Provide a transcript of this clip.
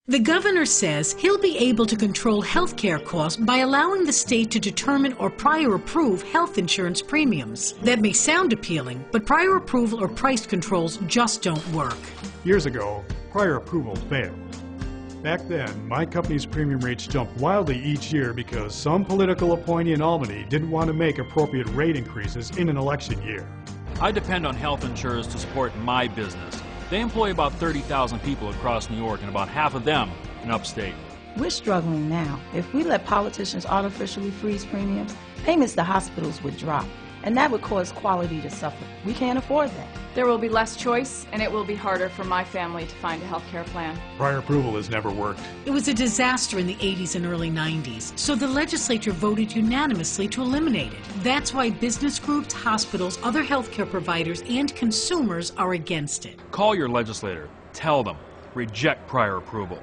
The governor says he'll be able to control health care costs by allowing the state to determine or prior approve health insurance premiums. That may sound appealing, but prior approval or price controls just don't work. Years ago, prior approval failed. Back then, my company's premium rates jumped wildly each year because some political appointee in Albany didn't want to make appropriate rate increases in an election year. I depend on health insurers to support my business. They employ about 30,000 people across New York and about half of them in upstate. We're struggling now. If we let politicians artificially freeze premiums, payments to hospitals would drop, and that would cause quality to suffer. We can't afford that. There will be less choice, and it will be harder for my family to find a health care plan. Prior approval has never worked. It was a disaster in the 80s and early 90s, so the legislature voted unanimously to eliminate it. That's why business groups, hospitals, other healthcare providers, and consumers are against it. Call your legislator. Tell them. Reject prior approval.